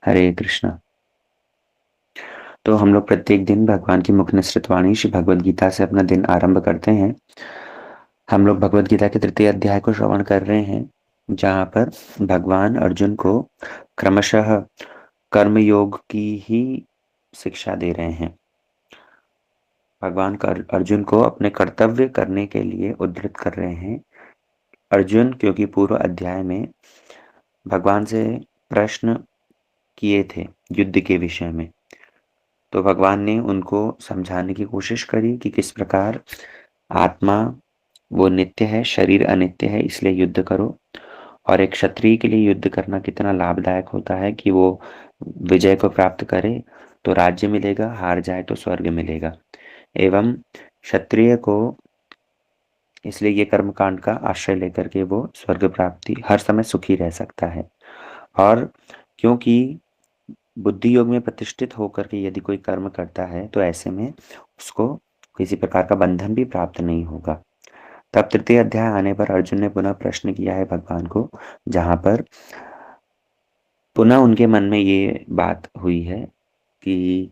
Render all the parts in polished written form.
हरे कृष्णा। तो हम लोग प्रत्येक दिन भगवान की मुख निसृत वाणी श्री भगवद गीता से अपना दिन आरंभ करते हैं। हम लोग भगवद गीता के तृतीय अध्याय को श्रवण कर रहे हैं, जहाँ पर भगवान अर्जुन को क्रमशः कर्मयोग की ही शिक्षा दे रहे हैं। भगवान का अर्जुन को अपने कर्तव्य करने के लिए उद्धृत कर रहे हैं। अर्जुन क्योंकि पूर्व अध्याय में भगवान से प्रश्न किए थे युद्ध के विषय में, तो भगवान ने उनको समझाने की कोशिश करी कि किस प्रकार आत्मा वो नित्य है, शरीर अनित्य है, इसलिए युद्ध करो। और एक क्षत्रिय के लिए युद्ध करना कितना लाभदायक होता है कि वो विजय को प्राप्त करे तो राज्य मिलेगा, हार जाए तो स्वर्ग मिलेगा। एवं क्षत्रिय को इसलिए ये कर्मकांड का आश्रय लेकर के वो स्वर्ग प्राप्ति हर समय सुखी रह सकता है। और क्योंकि बुद्धि योग में प्रतिष्ठित होकर के यदि कोई कर्म करता है तो ऐसे में उसको किसी प्रकार का बंधन भी प्राप्त नहीं होगा। तब तृतीय अध्याय आने पर अर्जुन ने पुनः प्रश्न किया है भगवान को, जहां पर पुनः उनके मन में ये बात हुई है कि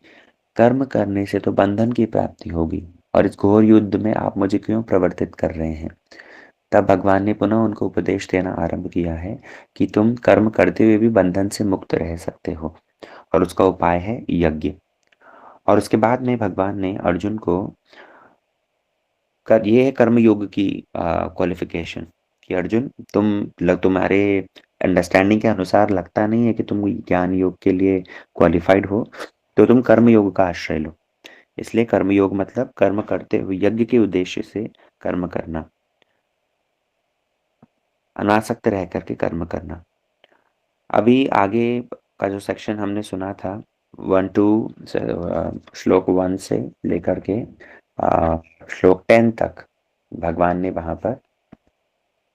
कर्म करने से तो बंधन की प्राप्ति होगी और इस घोर युद्ध में आप मुझे क्यों प्रवर्तित कर रहे हैं। तब भगवान ने पुनः उनको उपदेश देना आरंभ किया है कि तुम कर्म करते हुए भी बंधन से मुक्त रह सकते हो, और उसका उपाय है यज्ञ। और उसके बाद में भगवान ने अर्जुन को कर ये है कर्म योग की क्वालिफिकेशन कि अर्जुन तुम्हारे अंडरस्टैंडिंग के अनुसार लगता नहीं है कि तुम ज्ञान योग के लिए क्वालिफाइड हो, तो तुम कर्म योग का आश्रय लो। इसलिए कर्म योग मतलब कर्म करते हुए यज्ञ के उद्देश्य से कर्म करना, अनासक्त रह करके कर्म करना। अभी आगे का जो सेक्शन हमने सुना था 1 टू श्लोक 1 से लेकर के श्लोक 10 तक, भगवान ने वहां पर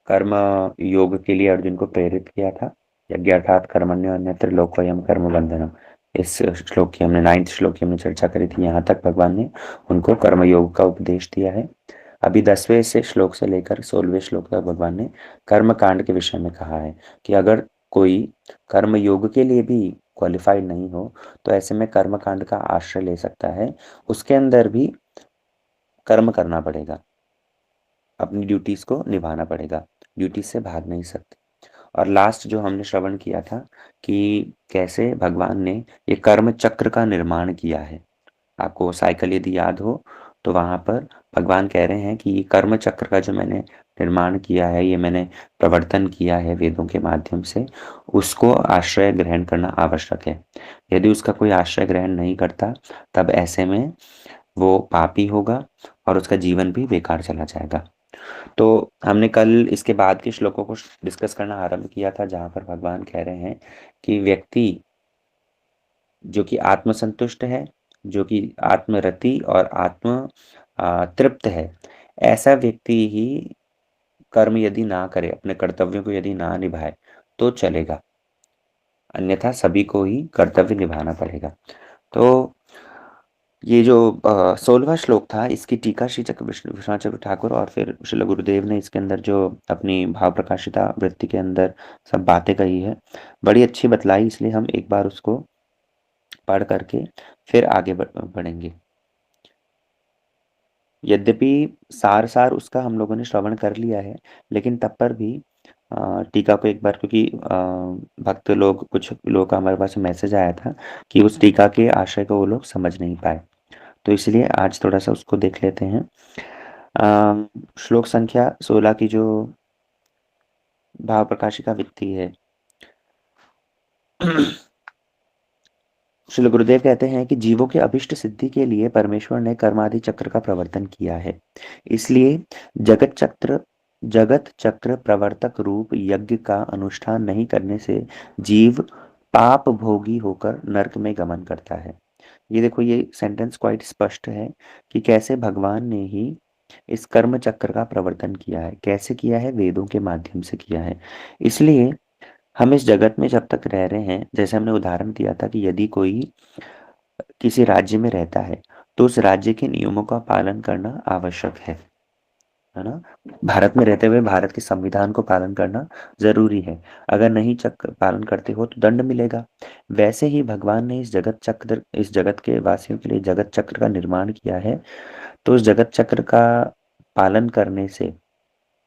कर्म योग के लिए अर्जुन को प्रेरित किया था। यज्ञ अर्थात कर्मण्यो अन्यत्र लोकोयम कर्म बंधनम, इस श्लोक की हमने 9th श्लोक की हमने चर्चा करी थी। यहाँ तक भगवान ने उनको कर्म योग का उपदेश दिया है। अभी 10वें से श्लोक से लेकर 16वें श्लोक तक भगवान ने कर्म कांड के विषय में कहा है कि अगर कोई कर्म योग के लिए भी क्वालिफाइड नहीं हो तो ऐसे में कर्म कांड का आश्रय ले सकता है। उसके अंदर भी कर्म करना पड़ेगा, अपनी ड्यूटीज को निभाना पड़ेगा, ड्यूटी से भाग नहीं सकते। और लास्ट जो हमने श्रवण किया था कि कैसे भगवान ने ये कर्म चक्र का निर्माण किया है। आपको साइकिल यदि याद हो तो वहां पर भगवान कह रहे हैं कि ये कर्म चक्र का जो मैंने निर्माण किया है, ये मैंने प्रवर्तन किया है वेदों के माध्यम से, उसको आश्रय ग्रहण करना आवश्यक है। यदि उसका कोई आश्रय ग्रहण नहीं करता तब ऐसे में वो पापी होगा और उसका जीवन भी बेकार चला जाएगा। तो हमने कल इसके बाद के श्लोकों को डिस्कस करना आरंभ किया था, जहां पर भगवान कह रहे हैं कि व्यक्ति जो कि आत्मसंतुष्ट है, जो कि आत्मरति और आत्म तृप्त है, ऐसा व्यक्ति ही कर्म यदि ना करे, अपने कर्तव्यों को यदि ना निभाए तो चलेगा, अन्यथा सभी को ही कर्तव्य निभाना पड़ेगा। तो ये जो 16वां श्लोक था, इसकी टीका श्री चक्र विश्वनाथ चक्र ठाकुर और फिर श्रील गुरुदेव ने इसके अंदर जो अपनी भाव प्रकाशिता वृत्ति के अंदर सब बातें कही है, बड़ी अच्छी बतलाई। इसलिए हम एक बार उसको पढ़ करके फिर आगे बढ़ेंगे। यद्यपि सार सार उसका हम लोगों ने श्रवण कर लिया है, लेकिन तब पर भी टीका को एक बार, क्योंकि भक्त लोग, कुछ लोगों का हमारे पास मैसेज आया था कि उस टीका के आशय को वो लोग समझ नहीं पाए, तो इसलिए आज थोड़ा सा उसको देख लेते हैं। श्लोक संख्या 16 की जो भाव प्रकाशिका वित्ती है, श्री गुरुदेव कहते हैं कि जीवों के अभिष्ट सिद्धि के लिए परमेश्वर ने कर्मादि चक्र का प्रवर्तन किया है। इसलिए जगत चक्र प्रवर्तक रूप यज्ञ का अनुष्ठान नहीं करने से जीव पाप भोगी होकर नरक में गमन करता है। ये देखो, ये सेंटेंस क्वाइट स्पष्ट है कि कैसे भगवान ने ही इस कर्म चक्र का प्रवर्तन किया है। कैसे किया है? वेदों के माध्यम से किया है। इसलिए हम इस जगत में जब तक रह रहे हैं, जैसे हमने उदाहरण दिया था कि यदि कोई किसी राज्य में रहता है तो उस राज्य के नियमों का पालन करना आवश्यक है। है ना? भारत में रहते हुए भारत के संविधान को पालन करना ज़रूरी है। अगर नहीं चक पालन करते हो तो दंड मिलेगा। वैसे ही भगवान ने इस जगत के वासियों के लिए जगत चक्र का निर्माण किया है। तो उस जगत चक्र का पालन करने से,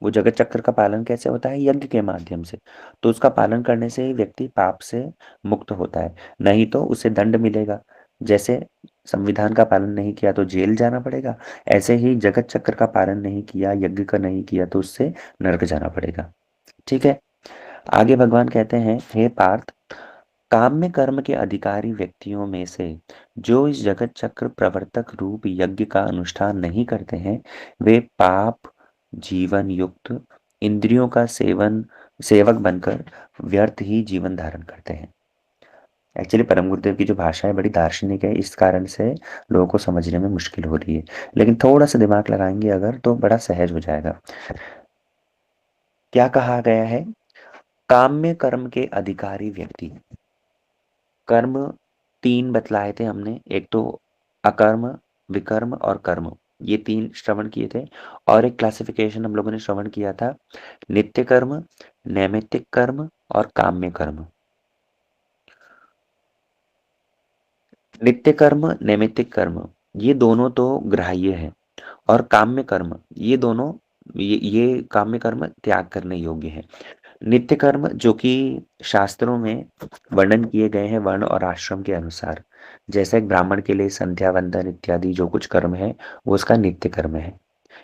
वो जगत चक्र का पालन कैसे होता है? यज्ञ के माध्यम से। तो उसका पालन करने से ही व्यक्ति पाप से मुक्त होता है, नहीं तो उसे दंड मिलेगा। जैसे संविधान का पालन नहीं किया तो जेल जाना पड़ेगा, ऐसे ही जगत चक्र का पालन नहीं किया, यज्ञ का नहीं किया तो उससे नरक जाना पड़ेगा। ठीक है। आगे भगवान कहते हैं, हे पार्थ, काम्य कर्म के अधिकारी व्यक्तियों में से जो इस जगत चक्र प्रवर्तक रूप यज्ञ का अनुष्ठान नहीं करते हैं, वे पाप जीवन युक्त इंद्रियों का सेवक बनकर व्यर्थ ही जीवन धारण करते हैं। एक्चुअली परम गुरुदेव की जो भाषा है बड़ी दार्शनिक है, इस कारण से लोगों को समझने में मुश्किल हो रही है, लेकिन थोड़ा सा दिमाग लगाएंगे अगर तो बड़ा सहज हो जाएगा। क्या कहा गया है? काम्य कर्म के अधिकारी व्यक्ति। कर्म तीन बतलाए थे हमने, एक तो अकर्म, विकर्म और कर्म, ये तीन श्रवण किए थे। और एक क्लासिफिकेशन हम लोगों ने श्रवण किया था, नित्य कर्म, नैमित्तिक कर्म और काम्य कर्म। नित्य कर्म, नैमित्तिक कर्म, ये दोनों तो ग्राह्य है। और काम्य कर्म, ये दोनों, ये काम्य कर्म त्याग करने योग्य है। नित्य कर्म जो कि शास्त्रों में वर्णन किए गए हैं वर्ण और आश्रम के अनुसार, जैसे एक ब्राह्मण के लिए संध्या वंदन इत्यादि जो कुछ कर्म है वो उसका नित्य कर्म है।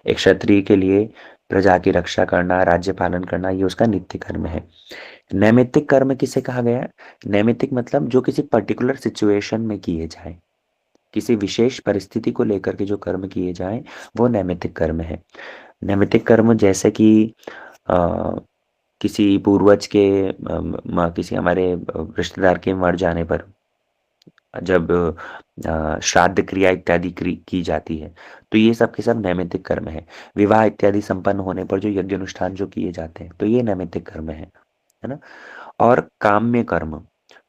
एक क्षत्रिय के लिए प्रजा की रक्षा करना, राज्य पालन करना, ये उसका नित्य कर्म है। नैमित्तिक कर्म किसे कहा गया है? नैमित्तिक मतलब जो किसी पर्टिकुलर सिचुएशन में किए जाए, किसी विशेष परिस्थिति को लेकर के जो कर्म किए जाए वो नैमित्तिक कर्म है। नैमित्तिक कर्म जैसे कि अ, किसी पूर्वज के किसी हमारे रिश्तेदार के मर जाने पर जब श्राद्ध क्रिया इत्यादि की जाती है, तो ये सब के सब नैमित्तिक कर्म है। विवाह इत्यादि संपन्न होने पर जो यज्ञ अनुष्ठान जो किए जाते हैं तो ये नैमित्तिक कर्म है ना? और काम्य कर्म,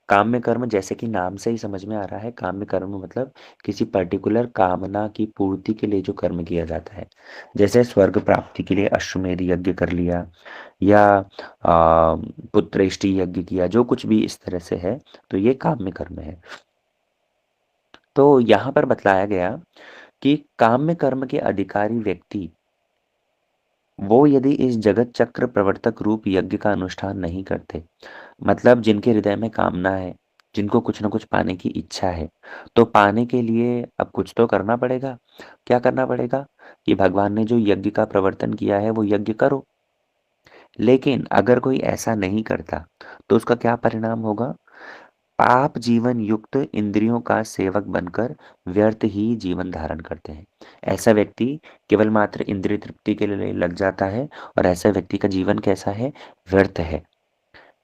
काम्य कर्म जैसे कि नाम से ही समझ में आ रहा है, काम्य कर्म मतलब किसी पर्टिकुलर कामना की पूर्ति के लिए जो कर्म किया जाता है। जैसे स्वर्ग प्राप्ति के लिए अश्वमेध यज्ञ कर लिया, या पुत्रेष्टि यज्ञ किया, जो कुछ भी इस तरह से है तो ये काम्य कर्म है। तो यहाँ पर बतलाया गया कि काम्य कर्म के अधिकारी व्यक्ति वो यदि इस जगत चक्र प्रवर्तक रूप यज्ञ का अनुष्ठान नहीं करते, मतलब जिनके हृदय में कामना है, जिनको कुछ ना कुछ पाने की इच्छा है, तो पाने के लिए अब कुछ तो करना पड़ेगा। क्या करना पड़ेगा? कि भगवान ने जो यज्ञ का प्रवर्तन किया है वो यज्ञ करो। लेकिन अगर कोई ऐसा नहीं करता तो उसका क्या परिणाम होगा? पाप जीवन युक्त इंद्रियों का सेवक बनकर व्यर्थ ही जीवन धारण करते हैं। ऐसा व्यक्ति केवल मात्र इंद्रिय तृप्ति के लिए लग जाता है, और ऐसा व्यक्ति का जीवन कैसा है? व्यर्थ है।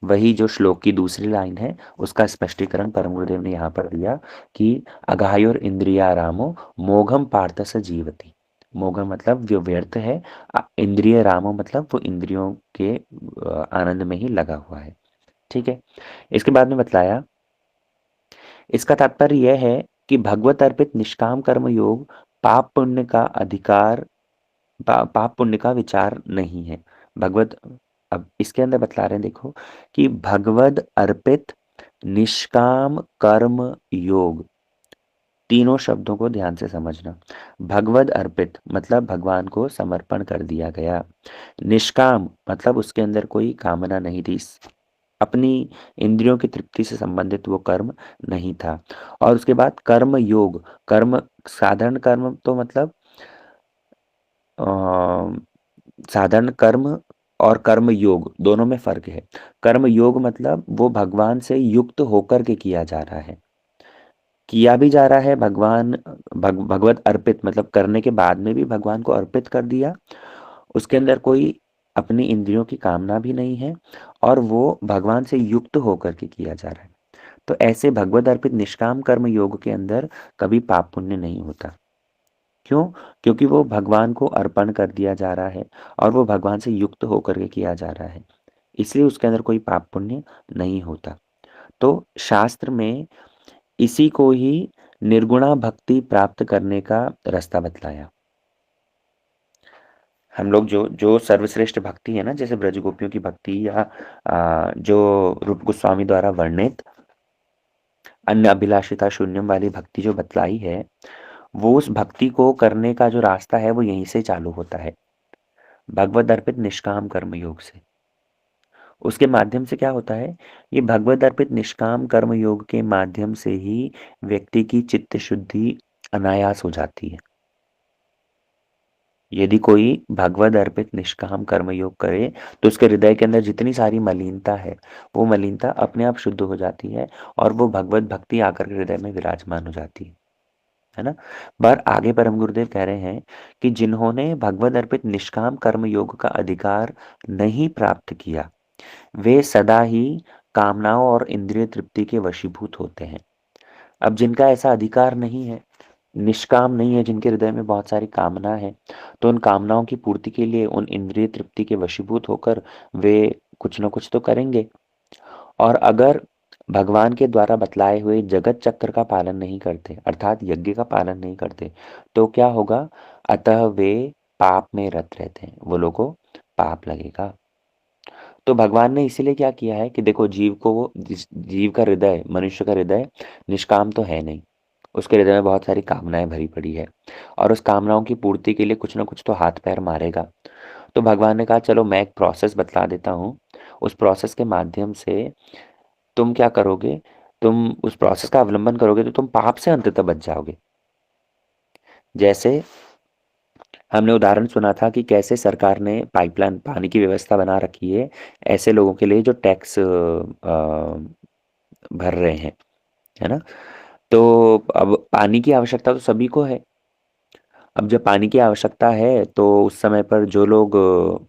वही जो श्लोक की दूसरी लाइन है उसका स्पष्टीकरण परम गुरुदेव ने यहाँ पर दिया कि अघायोर इंद्रिया रामो मोघम पार्थस जीवति। मोघम मतलब जो व्यर्थ है, इंद्रिय रामो मतलब वो इंद्रियों के आनंद में ही लगा हुआ है। ठीक है। इसके बाद में बतलाया, इसका तात्पर्य यह है कि भगवत अर्पित निष्काम कर्म योग पाप पुण्य का अधिकार, पाप पुण्य का विचार नहीं है। भगवत, अब इसके अंदर बतला रहे हैं देखो, कि भगवद अर्पित निष्काम कर्म योग, तीनों शब्दों को ध्यान से समझना। भगवद अर्पित मतलब भगवान को समर्पण कर दिया गया। निष्काम मतलब उसके अंदर कोई कामना नहीं थी, अपनी इंद्रियों की तृप्ति से संबंधित वो कर्म नहीं था। और उसके बाद कर्म योग, कर्म साधारण कर्म तो मतलब अ, साधारण कर्म और कर्म योग दोनों में फर्क है। कर्म योग मतलब वो भगवान से युक्त होकर के किया जा रहा है, किया भी जा रहा है भगवान, भगवत अर्पित मतलब करने के बाद में भी भगवान को अर्पित कर दिया। उसके अंदर कोई अपनी इंद्रियों की कामना भी नहीं है, और वो भगवान से युक्त होकर के किया जा रहा है। तो ऐसे भगवत अर्पित निष्काम कर्म योग के अंदर कभी पाप पुण्य नहीं होता। क्यों? क्योंकि वो भगवान को अर्पण कर दिया जा रहा है, और वो भगवान से युक्त होकर के किया जा रहा है, इसलिए उसके अंदर कोई पाप पुण्य नहीं होता। तो शास्त्र में इसी को ही निर्गुणा भक्ति प्राप्त करने का रास्ता बतलाया। हम लोग जो जो सर्वश्रेष्ठ भक्ति है ना, जैसे ब्रज गोपियों की भक्ति या जो रूप गोस्वामी द्वारा वर्णित अन्य अभिलाषिता शून्यम वाली भक्ति जो बतलाई है, वो उस भक्ति को करने का जो रास्ता है वो यहीं से चालू होता है, भगवद अर्पित निष्काम कर्म योग से। उसके माध्यम से क्या होता है, ये भगवद अर्पित निष्काम कर्म योग के माध्यम से ही व्यक्ति की चित्त शुद्धि अनायास हो जाती है। यदि कोई भगवद अर्पित निष्काम कर्म योग करे तो उसके हृदय के अंदर जितनी सारी मलिनता है, वो मलिनता अपने आप शुद्ध हो जाती है और वो भगवत भक्ति आकर के हृदय में विराजमान हो जाती है ना। पर आगे परम गुरुदेव कह रहे हैं कि जिन्होंने भगवद अर्पित निष्काम कर्म योग का अधिकार नहीं प्राप्त किया, वे सदा ही कामनाओं और इंद्रिय तृप्ति के वशीभूत होते हैं। अब जिनका ऐसा अधिकार नहीं है, निष्काम नहीं है, जिनके हृदय में बहुत सारी कामना है, तो उन कामनाओं की पूर्ति के लिए उन इंद्रिय तृप्ति के वशीभूत होकर वे कुछ न कुछ तो करेंगे। और अगर भगवान के द्वारा बतलाए हुए जगत चक्र का पालन नहीं करते, अर्थात यज्ञ का पालन नहीं करते, तो क्या होगा, अतः वे पाप में रत रहते हैं, वो लोगों को पाप लगेगा। तो भगवान ने इसीलिए क्या किया है कि देखो, जीव को जीव का हृदय, मनुष्य का हृदय निष्काम तो है नहीं, उसके हृदय में बहुत सारी कामनाएं भरी पड़ी है और उस कामनाओं की पूर्ति के लिए कुछ ना कुछ तो हाथ पैर मारेगा। तो भगवान ने कहा चलो मैं एक प्रोसेस बतला देता हूँ, उस प्रोसेस के माध्यम से तुम क्या करोगे, तुम उस प्रोसेस का अवलंबन करोगे तो तुम पाप से अंततः बच जाओगे। जैसे हमने उदाहरण सुना था कि कैसे सरकार ने पाइपलाइन पानी की व्यवस्था बना रखी है ऐसे लोगों के लिए जो टैक्स भर रहे हैं, है ना। तो अब पानी की आवश्यकता तो सभी को है। अब जब पानी की आवश्यकता है तो उस समय पर जो लोग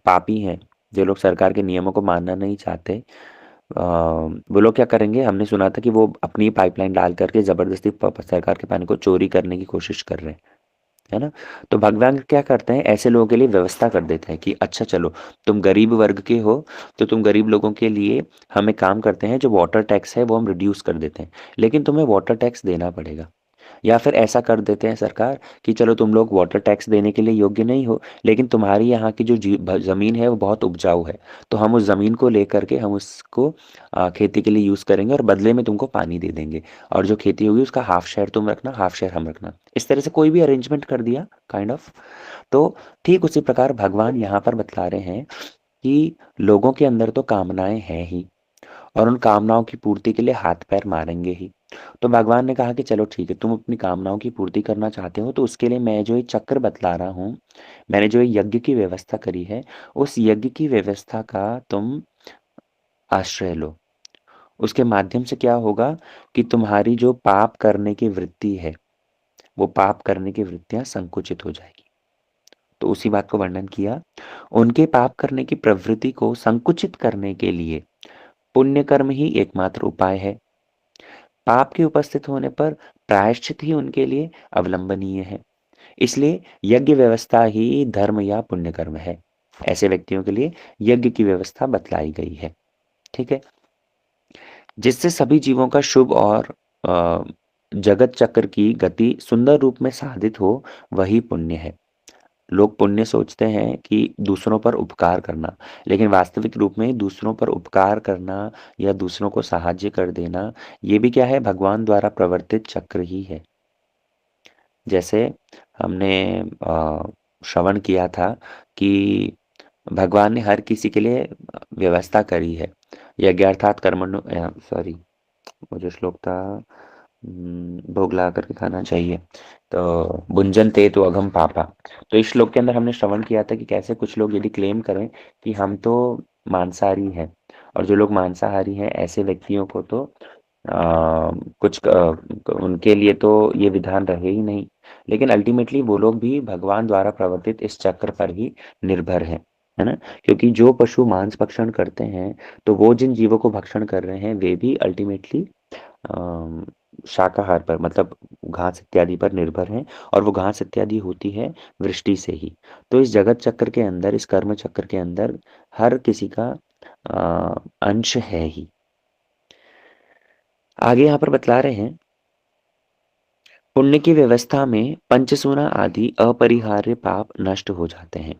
पापी हैं, जो लोग सरकार के नियमों को मानना नहीं चाहते, वो लोग क्या करेंगे, हमने सुना था कि वो अपनी पाइपलाइन डाल करके जबरदस्ती सरकार के पानी को चोरी करने की कोशिश कर रहे हैं, है ना। तो भगवान क्या करते हैं, ऐसे लोगों के लिए व्यवस्था कर देते हैं कि अच्छा चलो, तुम गरीब वर्ग के हो, तो तुम गरीब लोगों के लिए हम एक काम करते हैं, जो वाटर टैक्स है वो हम रिड्यूस कर देते हैं, लेकिन तुम्हें वाटर टैक्स देना पड़ेगा। या फिर ऐसा कर देते हैं सरकार कि चलो तुम लोग वाटर टैक्स देने के लिए योग्य नहीं हो, लेकिन तुम्हारी यहाँ की जो ज़मीन है वो बहुत उपजाऊ है, तो हम उस ज़मीन को लेकर के हम उसको खेती के लिए यूज़ करेंगे और बदले में तुमको पानी दे देंगे, और जो खेती होगी उसका हाफ शेयर तुम रखना, हाफ शेयर हम रखना। इस तरह से कोई भी अरेंजमेंट कर दिया, काइंड ऑफ। तो ठीक उसी प्रकार भगवान यहाँ पर बतला रहे हैं कि लोगों के अंदर तो कामनाएं हैं ही, और उन कामनाओं की पूर्ति के लिए हाथ पैर मारेंगे ही। तो भगवान ने कहा कि चलो ठीक है, तुम अपनी कामनाओं की पूर्ति करना चाहते हो, तो उसके लिए मैं जो ये चक्र बतला रहा हूँ, मैंने जो ये यज्ञ की व्यवस्था करी है, उस यज्ञ की व्यवस्था का तुम आश्रय लो। उसके माध्यम से क्या होगा कि तुम्हारी जो पाप करने की वृत्ति है, वो पाप करने की वृत्तियां संकुचित हो जाएगी। तो उसी बात को वर्णन किया, उनके पाप करने की प्रवृत्ति को संकुचित करने के लिए पुण्य कर्म ही एकमात्र उपाय है। पाप के उपस्थित होने पर प्रायश्चित ही उनके लिए अवलंबनीय है। इसलिए यज्ञ व्यवस्था ही धर्म या पुण्य कर्म है। ऐसे व्यक्तियों के लिए यज्ञ की व्यवस्था बतलाई गई है, ठीक है, जिससे सभी जीवों का शुभ और अ, जगत चक्र की गति सुंदर रूप में साधित हो, वही पुण्य है। लोग पुण्य सोचते हैं कि दूसरों पर उपकार करना, लेकिन वास्तविक रूप में दूसरों पर उपकार करना या दूसरों को सहाय्य कर देना, ये भी क्या है, भगवान द्वारा प्रवर्तित चक्र ही है। जैसे हमने श्रवण किया था कि भगवान ने हर किसी के लिए व्यवस्था करी है। यज्ञार्थात कर्मणु, सॉरी, वो जो श्लोक था, भोग लगा करके खाना चाहिए, तो भुंजन ते तो अघम पापा। तो इस श्लोक के अंदर हमने श्रवण किया था कि कैसे कुछ लोग यदि क्लेम करें कि हम तो मांसाहारी हैं, और जो लोग मांसाहारी हैं ऐसे व्यक्तियों को तो कुछ उनके लिए तो ये विधान रहे ही नहीं, लेकिन अल्टीमेटली वो लोग भी भगवान द्वारा प्रवर्तित इस चक्र पर ही निर्भर हैं, है ना। क्योंकि जो पशु मांस भक्षण करते हैं, तो वो जिन जीवों को भक्षण कर रहे हैं वे भी अल्टीमेटली शाकाहार पर, मतलब घास इत्यादि पर निर्भर हैं, और वो घास इत्यादि होती है वृष्टि से ही। तो इस जगत चक्र के अंदर, इस कर्म चक्र के अंदर हर किसी का अंश है ही। आगे यहाँ पर बतला रहे हैं, पुण्य की व्यवस्था में पंचसूना आदि अपरिहार्य पाप नष्ट हो जाते हैं।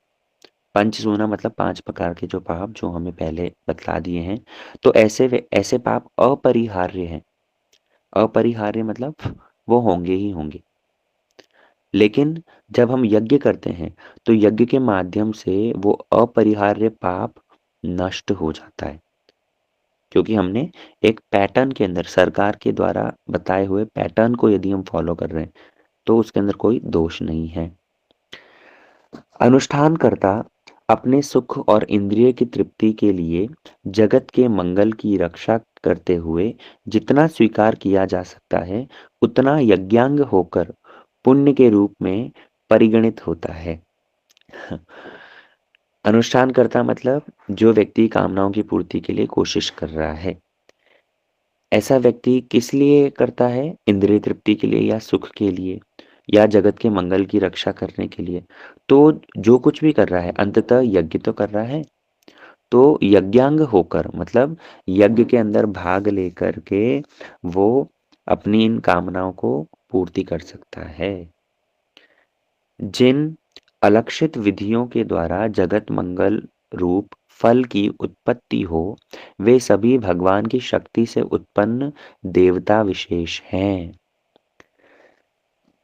पंच सूना मतलब 5 प्रकार के जो पाप जो हमें पहले बतला दिए हैं। तो ऐसे पाप अपरिहार्य हैं। अपरिहार्य मतलब वो होंगे ही होंगे। लेकिन जब हम यज्ञ करते हैं तो यज्ञ के माध्यम से वो अपरिहार्य पाप नष्ट हो जाता है, क्योंकि हमने एक पैटर्न के अंदर सरकार के द्वारा बताए हुए पैटर्न को यदि हम फॉलो कर रहे हैं तो उसके अंदर कोई दोष नहीं है। अनुष्ठानकर्ता अपने सुख और इंद्रिय की तृप्ति के लिए जगत के मंगल की रक्षा करते हुए जितना स्वीकार किया जा सकता है उतना यज्ञांग होकर पुण्य के रूप में परिगणित होता है। अनुष्ठानकर्ता मतलब जो व्यक्ति कामनाओं की पूर्ति के लिए कोशिश कर रहा है। ऐसा व्यक्ति किस लिए करता है? इंद्रिय तृप्ति के लिए या सुख के लिए या जगत के मंगल की रक्षा करने के लिए। तो जो कुछ भी कर रहा है अंततः यज्ञ तो कर रहा है। तो यज्ञांग होकर मतलब यज्ञ के अंदर भाग लेकर के वो अपनी इन कामनाओं को पूर्ति कर सकता है। जिन अलक्षित विधियों के द्वारा जगत मंगल रूप फल की उत्पत्ति हो वे सभी भगवान की शक्ति से उत्पन्न देवता विशेष हैं।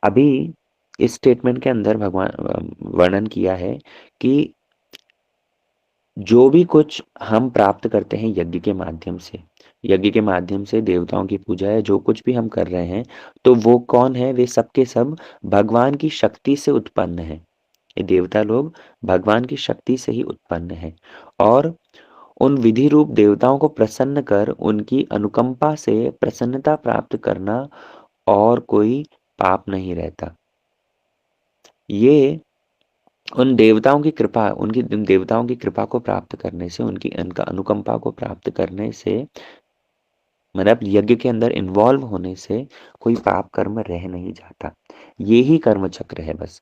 अभी इस स्टेटमेंट के अंदर भगवान वर्णन किया है कि जो भी कुछ हम प्राप्त करते हैं यज्ञ के माध्यम से, यज्ञ के माध्यम से देवताओं की पूजा है, जो कुछ भी हम कर रहे हैं तो वो कौन है? वे सब के सब भगवान की शक्ति से उत्पन्न है। ये देवता लोग भगवान की शक्ति से ही उत्पन्न है और उन विधि रूप देवताओं को प्रसन्न कर उनकी अनुकंपा से प्रसन्नता प्राप्त करना और कोई पाप नहीं रहता। ये उन देवताओं की कृपा, उनकी उन देवताओं की कृपा को प्राप्त करने से, उनकी उनका अनुकंपा को प्राप्त करने से, मतलब यज्ञ के अंदर इन्वॉल्व होने से कोई पाप कर्म रह नहीं जाता। ये ही कर्म चक्र है बस।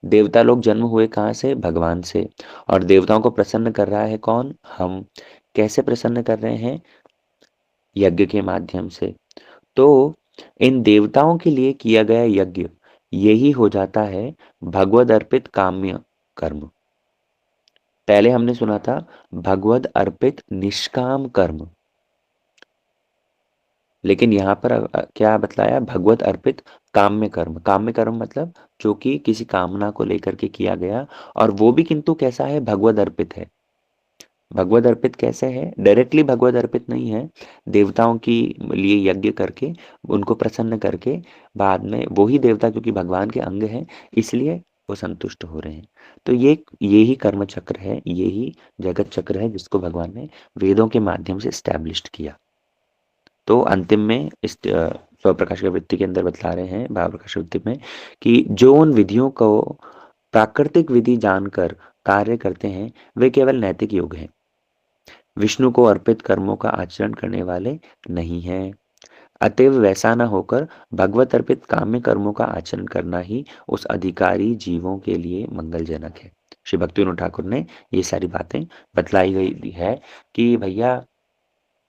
देवता लोग जन्म हुए कहाँ से? भगवान से। और देवताओं को प्रसन्न कर रहा है कौन? हम। कैसे प्रसन्न कर रहे हैं? यज्ञ के माध्यम से। तो इन देवताओं के लिए किया गया यज्ञ यही हो जाता है भगवद अर्पित काम्य कर्म। पहले हमने सुना था भगवद अर्पित निष्काम कर्म, लेकिन यहाँ पर क्या बतलाया? भगवत अर्पित काम्य कर्म। काम्य कर्म मतलब जो कि किसी कामना को लेकर के किया गया, और वो भी किंतु कैसा है? भगवद अर्पित है। भगवद अर्पित कैसे है? डायरेक्टली भगवद अर्पित नहीं है। देवताओं की लिए यज्ञ करके उनको प्रसन्न करके बाद में वही देवता, क्योंकि भगवान के अंग हैं इसलिए वो संतुष्ट हो रहे हैं। तो यही कर्म चक्र है, यही जगत चक्र है जिसको भगवान ने वेदों के माध्यम से स्टैब्लिश्ड किया। तो अंतिम में इस स्वप्रकाश की वृत्ति के अंदर बतला रहे हैं भाव प्रकाश वृत्ति में कि जो उन विधियों को प्राकृतिक विधि जानकर कार्य करते हैं वे केवल नैतिक योग हैं, विष्णु को अर्पित कर्मों का आचरण करने वाले नहीं हैं। अतएव वैसा न होकर भगवत अर्पित काम्य कर्मों का आचरण करना ही उस अधिकारी जीवों के लिए मंगलजनक है। श्री भक्तिविनोद ठाकुर ने ये सारी बातें बतलाई गई है कि भैया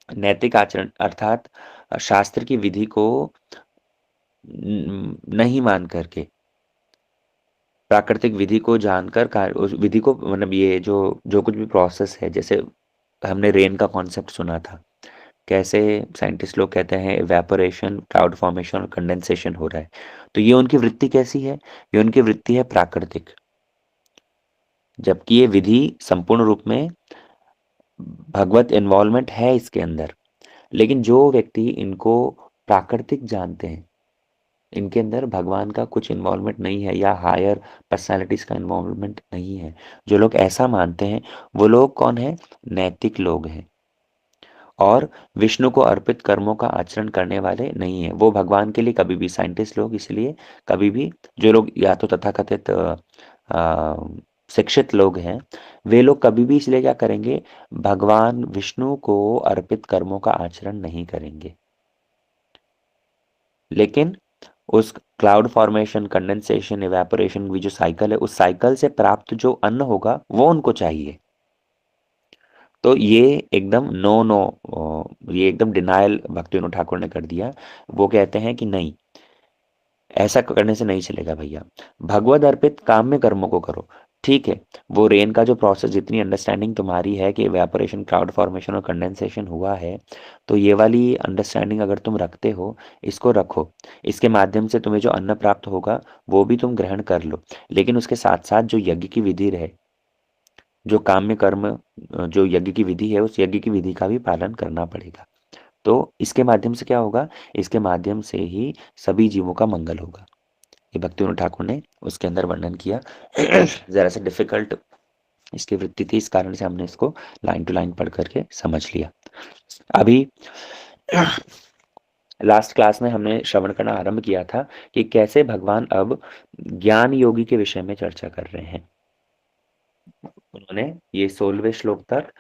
नैतिक आचरण अर्थात शास्त्र की विधि को नहीं मान करके प्राकृतिक विधि को जानकर उस विधि को, मतलब ये जो जो कुछ भी प्रोसेस है, जैसे हमने रेन का कॉन्सेप्ट सुना था, कैसे साइंटिस्ट लोग कहते हैं इवेपोरेशन, क्लाउड फॉर्मेशन और कंडेंसेशन हो रहा है। तो ये उनकी वृत्ति कैसी है? ये उनकी वृत्ति है प्राकृतिक, जबकि ये विधि संपूर्ण रूप में भगवत इन्वॉल्वमेंट है इसके अंदर। लेकिन जो व्यक्ति इनको प्राकृतिक जानते हैं, इनके अंदर भगवान का कुछ इन्वॉल्वमेंट नहीं है या हायर पर्सनालिटीज का इन्वॉल्वमेंट नहीं है, जो लोग ऐसा मानते हैं वो लोग कौन है? नैतिक लोग हैं और विष्णु को अर्पित कर्मों का आचरण करने वाले नहीं है। वो भगवान के लिए कभी भी, साइंटिस्ट लोग इसलिए कभी भी, जो लोग या तो तथाकथित शिक्षित लोग हैं, वे लोग कभी भी इसलिए क्या करेंगे? भगवान विष्णु को अर्पित कर्मों का आचरण नहीं करेंगे। लेकिन उस क्लाउड फॉर्मेशन, कंडेंसेशन, इवेपोरेशन की जो साइकिल है, उस साइकिल से प्राप्त जो अन्न होगा वो उनको चाहिए। तो ये एकदम नो नो, ये एकदम डिनायल भक्तिविनोद ठाकुर ने कर दिया। वो कहते हैं कि नहीं, ऐसा करने से नहीं चलेगा भैया, भगवद अर्पित काम्य कर्मों को करो। ठीक है, वो रेन का जो प्रोसेस, जितनी अंडरस्टैंडिंग तुम्हारी है कि इवेपोरेशन, क्लाउड फॉर्मेशन और कंडेंसेशन हुआ है, तो ये वाली अंडरस्टैंडिंग अगर तुम रखते हो, इसको रखो। इसके माध्यम से तुम्हें जो अन्न प्राप्त होगा वो भी तुम ग्रहण कर लो। लेकिन उसके साथ साथ जो यज्ञ की विधि रहे, जो काम्य कर्म, जो यज्ञ की विधि है, उस यज्ञ की विधि का भी पालन करना पड़ेगा। तो इसके माध्यम से क्या होगा? इसके माध्यम से ही सभी जीवों का मंगल होगा। ये भक्तिविनोद ठाकुर ने उसके अंदर वर्णन किया। जरा सा डिफिकल्ट इसकी वृत्ति थी, इस कारण से हमने इसको लाइन टू लाइन पढ़ करके समझ लिया। अभी लास्ट क्लास में हमने श्रवण करना आरंभ किया था कि कैसे भगवान अब ज्ञान योगी के विषय में चर्चा कर रहे हैं। उन्होंने ये 16वें श्लोक तक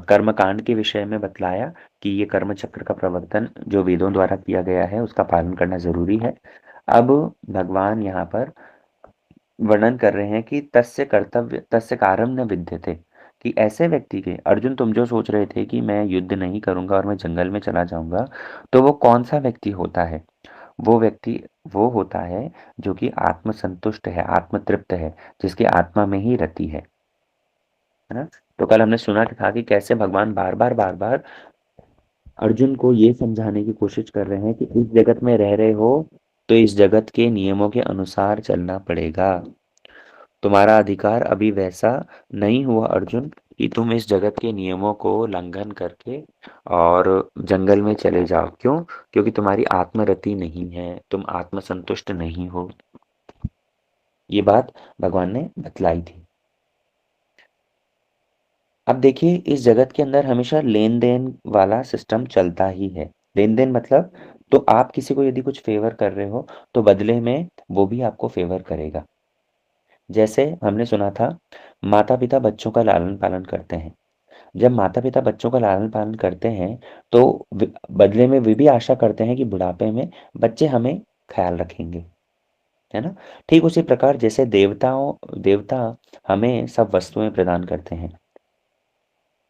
कर्म कांड के विषय में बतलाया कि ये कर्म चक्र का प्रवर्तन जो वेदों द्वारा किया गया है उसका पालन करना जरूरी है। अब भगवान यहाँ पर वर्णन कर रहे हैं कि तस्य कर्तव्य तस्य कारम न विद्यते, कि ऐसे व्यक्ति के, अर्जुन तुम जो सोच रहे थे कि मैं युद्ध नहीं करूंगा और मैं जंगल में चला जाऊंगा, तो वो कौन सा व्यक्ति होता है? वो व्यक्ति वो होता है जो कि आत्मसंतुष्ट है, आत्मतृप्त है, जिसकी आत्मा में ही रति है ना। तो कल हमने सुना था कि कैसे भगवान बार बार अर्जुन को ये समझाने की कोशिश कर रहे हैं कि इस जगत में रह रहे हो तो इस जगत के नियमों के अनुसार चलना पड़ेगा। तुम्हारा अधिकार अभी वैसा नहीं हुआ अर्जुन कि तुम इस जगत के नियमों को उल्लंघन करके और जंगल में चले जाओ। क्यों? क्योंकि तुम्हारी आत्मरति नहीं है, तुम आत्मसंतुष्ट नहीं हो। ये बात भगवान ने बतलाई थी। अब देखिए, इस जगत के अंदर हमेशा लेन देन वाला सिस्टम चलता ही है। लेन देन मतलब, तो आप किसी को यदि कुछ फेवर कर रहे हो तो बदले में वो भी आपको फेवर करेगा। जैसे हमने सुना था, माता पिता बच्चों का लालन पालन करते हैं। जब माता पिता बच्चों का लालन पालन करते हैं तो बदले में वे भी आशा करते हैं कि बुढ़ापे में बच्चे हमें ख्याल रखेंगे, है ना। ठीक उसी प्रकार जैसे देवता हमें सब वस्तुएं प्रदान करते हैं,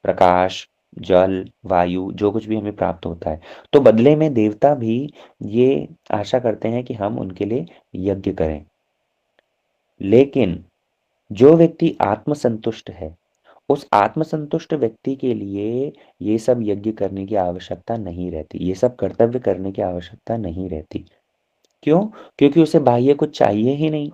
प्रकाश, जल, वायु, जो कुछ भी हमें प्राप्त होता है, तो बदले में देवता भी ये आशा करते हैं कि हम उनके लिए यज्ञ करें। लेकिन जो व्यक्ति आत्मसंतुष्ट है, उस आत्मसंतुष्ट व्यक्ति के लिए ये सब यज्ञ करने की आवश्यकता नहीं रहती, ये सब कर्तव्य करने की आवश्यकता नहीं रहती। क्यों? क्योंकि उसे बाह्य कुछ चाहिए ही नहीं।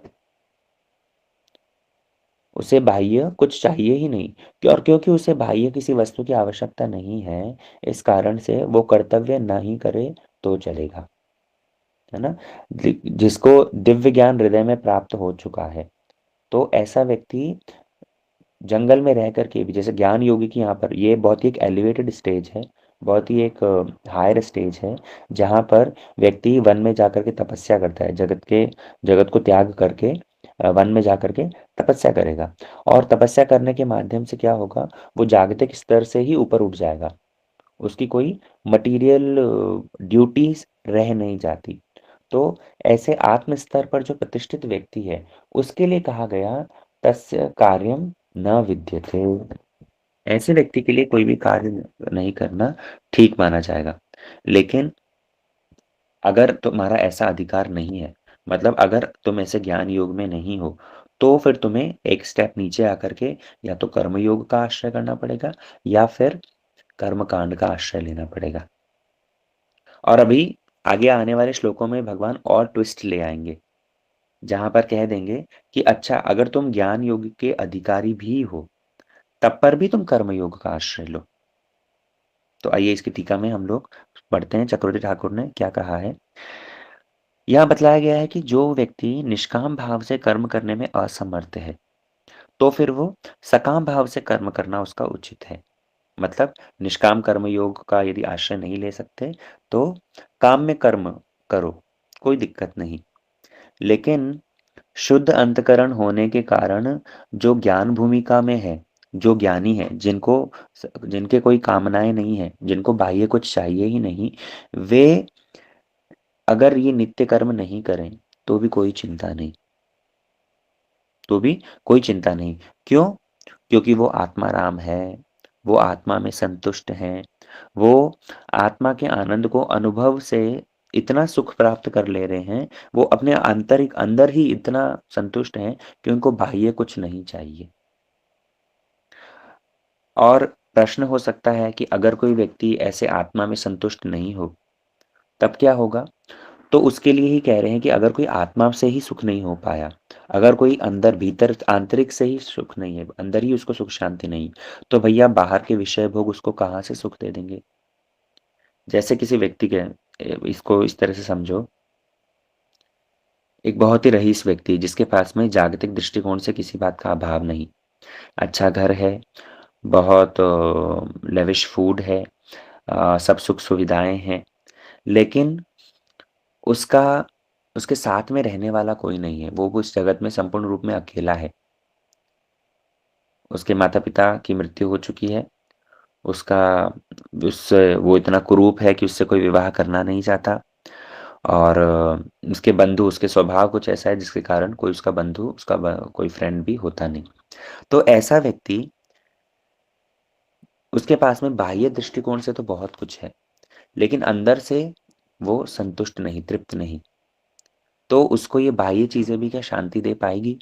उसे बाह्य कुछ चाहिए ही नहीं। और क्योंकि उसे बाह्य किसी वस्तु की आवश्यकता नहीं है, इस कारण से वो कर्तव्य नहीं करे तो चलेगा, है ना। जिसको दिव्य ज्ञान हृदय में प्राप्त हो चुका है, तो ऐसा व्यक्ति जंगल में रह करके भी, जैसे ज्ञान योगी की यहाँ पर ये बहुत ही एक एलिवेटेड स्टेज है, बहुत ही एक हायर स्टेज है, जहाँ पर व्यक्ति वन में जाकर के तपस्या करता है, जगत को त्याग करके वन में जाकर के तपस्या करेगा। और तपस्या करने के माध्यम से क्या होगा? वो जागतिक स्तर से ही ऊपर उठ जाएगा, उसकी कोई मटीरियल ड्यूटीज रह नहीं जाती। तो ऐसे आत्म स्तर पर जो प्रतिष्ठित व्यक्ति है, उसके लिए कहा गया तस्य कार्यम न विद्यते। ऐसे व्यक्ति के लिए कोई भी कार्य नहीं करना ठीक माना जाएगा। लेकिन अगर तुम्हारा ऐसा अधिकार नहीं है, मतलब अगर तुम ऐसे ज्ञान योग में नहीं हो, तो फिर तुम्हें एक स्टेप नीचे आकर के या तो कर्म योग का आश्रय करना पड़ेगा या फिर कर्म कांड का आश्रय लेना पड़ेगा। और अभी आगे आने वाले श्लोकों में भगवान और ट्विस्ट ले आएंगे, जहां पर कह देंगे कि अच्छा, अगर तुम ज्ञान योग के अधिकारी भी हो तब पर भी तुम कर्म योग का आश्रय लो। तो आइए इसकी टीका में हम लोग पढ़ते हैं, चक्रवर्ती ठाकुर ने क्या कहा है। यहाँ बतलाया गया है कि जो व्यक्ति निष्काम भाव से कर्म करने में असमर्थ है, तो फिर वो सकाम भाव से कर्म करना उसका उचित है। मतलब निष्काम कर्म योग का यदि आश्रय नहीं ले सकते तो काम में कर्म करो, कोई दिक्कत नहीं। लेकिन शुद्ध अंतकरण होने के कारण जो ज्ञान भूमिका में है, जो ज्ञानी है, जिनके कोई कामनाएं नहीं है, जिनको बाह्य कुछ चाहिए ही नहीं, वे अगर ये नित्य कर्म नहीं करें तो भी कोई चिंता नहीं, तो भी कोई चिंता नहीं। क्यों? क्योंकि वो आत्माराम है, वो आत्मा में संतुष्ट हैं, वो आत्मा के आनंद को अनुभव से इतना सुख प्राप्त कर ले रहे हैं, वो अपने आंतरिक अंदर ही इतना संतुष्ट हैं कि उनको बाह्य कुछ नहीं चाहिए। और प्रश्न हो सकता है कि अगर कोई व्यक्ति ऐसे आत्मा में संतुष्ट नहीं हो, तब क्या होगा? तो उसके लिए ही कह रहे हैं कि अगर कोई आत्मा से ही सुख नहीं हो पाया, अगर कोई अंदर भीतर आंतरिक से ही सुख नहीं है, अंदर ही उसको सुख शांति नहीं, तो भैया बाहर के विषय भोग उसको कहाँ से सुख दे देंगे? जैसे किसी व्यक्ति के इसको इस तरह से समझो, एक बहुत ही रईस व्यक्ति जिसके पास में जागतिक दृष्टिकोण से किसी बात का अभाव नहीं, अच्छा घर है, बहुत लेविश फूड है, सब सुख सुविधाएं हैं, लेकिन उसका उसके साथ में रहने वाला कोई नहीं है, वो उस जगत में संपूर्ण रूप में अकेला है। उसके माता पिता की मृत्यु हो चुकी है, उसका उससे वो इतना कुरूप है कि उससे कोई विवाह करना नहीं चाहता, और उसके बंधु, उसके स्वभाव कुछ ऐसा है जिसके कारण कोई उसका बंधु, कोई फ्रेंड भी होता नहीं। तो ऐसा व्यक्ति, उसके पास में बाह्य दृष्टिकोण से तो बहुत कुछ है, लेकिन अंदर से वो संतुष्ट नहीं, तृप्त नहीं। तो उसको ये बाह्य चीजें भी क्या शांति दे पाएगी?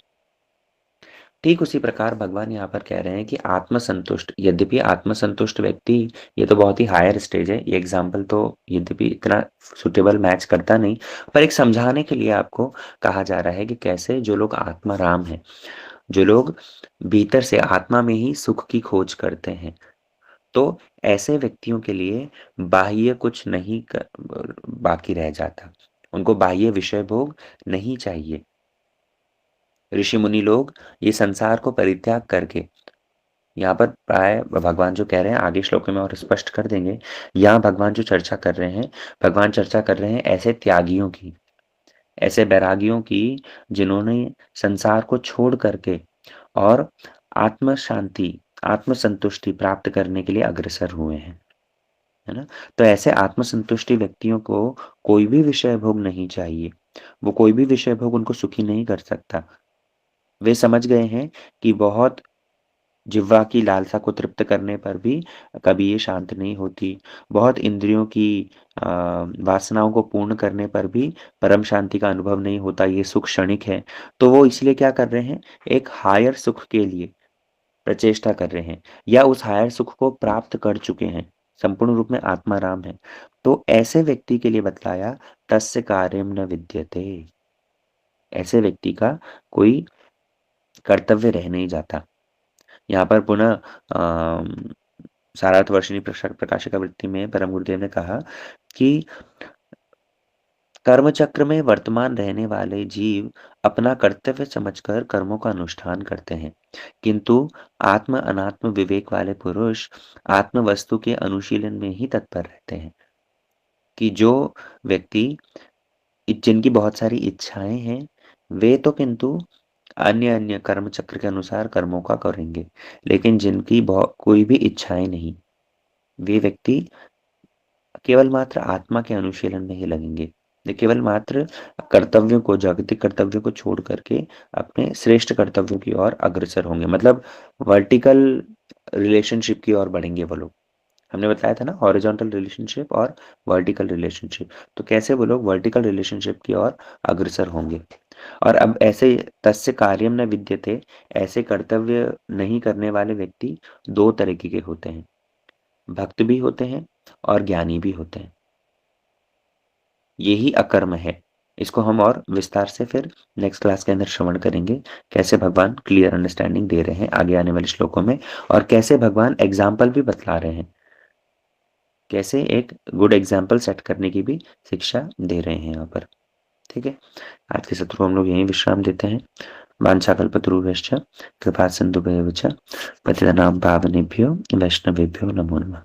ठीक उसी प्रकार भगवान यहाँ पर कह रहे हैं कि आत्मसंतुष्ट, यद्यपि आत्मसंतुष्ट व्यक्ति, ये तो बहुत ही हायर स्टेज है, ये एग्जाम्पल तो यद्यपि इतना सुटेबल मैच करता नहीं, पर एक समझाने के लिए आपको कहा जा रहा है कि कैसे जो लोग आत्माराम हैं, जो लोग भीतर से आत्मा में ही सुख की खोज करते हैं, तो ऐसे व्यक्तियों के लिए बाह्य कुछ नहीं बाकी रह जाता, उनको बाह्य विषय भोग नहीं चाहिए। ऋषि मुनि लोग ये संसार को परित्याग करके, यहाँ पर प्राय भगवान जो कह रहे हैं आगे श्लोक में और स्पष्ट कर देंगे, यहाँ भगवान जो चर्चा कर रहे हैं, भगवान चर्चा कर रहे हैं ऐसे त्यागियों की, ऐसे बैरागियों की, जिन्होंने संसार को छोड़ करके और आत्म शांति, आत्म संतुष्टि प्राप्त करने के लिए अग्रसर हुए हैं, है ना? तो ऐसे आत्मसंतुष्टि व्यक्तियों को कोई भी विषय भोग नहीं चाहिए, वो कोई भी विषय भोग उनको सुखी नहीं कर सकता। वे समझ गए हैं कि बहुत जिह्वा की लालसा को तृप्त करने पर भी कभी ये शांत नहीं होती, बहुत इंद्रियों की वासनाओं को पूर्ण करने पर भी परम शांति का अनुभव नहीं होता, ये सुख क्षणिक है। तो वो इसलिए क्या कर रहे हैं, एक हायर सुख के लिए प्रचेष्टा कर रहे हैं, या उस हायर सुख को प्राप्त कर चुके हैं, संपूर्ण रूप में आत्माराम है। तो ऐसे व्यक्ति के लिए बतलाया, तस्य कार्यम न विद्यते, ऐसे व्यक्ति का कोई कर्तव्य रह नहीं जाता। यहाँ पर पुनः सारार्थवर्षिणी प्रकाशिका वृत्ति में परम गुरुदेव ने कहा कि कर्म चक्र में वर्तमान रहने वाले जीव अपना कर्तव्य समझकर कर्मों का अनुष्ठान करते हैं, किंतु आत्म अनात्म विवेक वाले पुरुष आत्म वस्तु के अनुशीलन में ही तत्पर रहते हैं। कि जो व्यक्ति, जिनकी बहुत सारी इच्छाएं हैं, वे तो किंतु अन्य अन्य कर्म चक्र के अनुसार कर्मों का करेंगे, लेकिन जिनकी कोई भी इच्छाएं नहीं, वे व्यक्ति केवल मात्र आत्मा के अनुशीलन में ही लगेंगे। वे केवल मात्र कर्तव्यों को, जागतिक कर्तव्यों को छोड़ करके अपने श्रेष्ठ कर्तव्यों की ओर अग्रसर होंगे, मतलब वर्टिकल रिलेशनशिप की ओर बढ़ेंगे वो लोग। हमने बताया था ना, हॉरिजॉन्टल रिलेशनशिप और वर्टिकल रिलेशनशिप, तो कैसे वो लोग वर्टिकल रिलेशनशिप की ओर अग्रसर होंगे। और अब ऐसे तस्य कार्यम न विद्यते, ऐसे कर्तव्य नहीं करने वाले व्यक्ति दो तरीके के होते हैं, भक्त भी होते हैं और ज्ञानी भी होते हैं। यही अकर्म है। इसको हम और विस्तार से फिर नेक्स्ट क्लास के अंदर श्रवण करेंगे, कैसे भगवान क्लियर अंडरस्टैंडिंग दे रहे हैं आगे आने वाले श्लोकों में, और कैसे भगवान एग्जाम्पल भी बतला रहे हैं, कैसे एक गुड एग्जाम्पल सेट करने की भी शिक्षा दे रहे हैं यहाँ पर। ठीक है, आज के सत्र को हम लोग यहीं विश्राम देते हैं। वाञ्छाकल्पतरुभ्यश्च कृपा सिन्धुभ्येव च पतितानां पावनेभ्यो वैष्णवेभ्यो नमो नमः।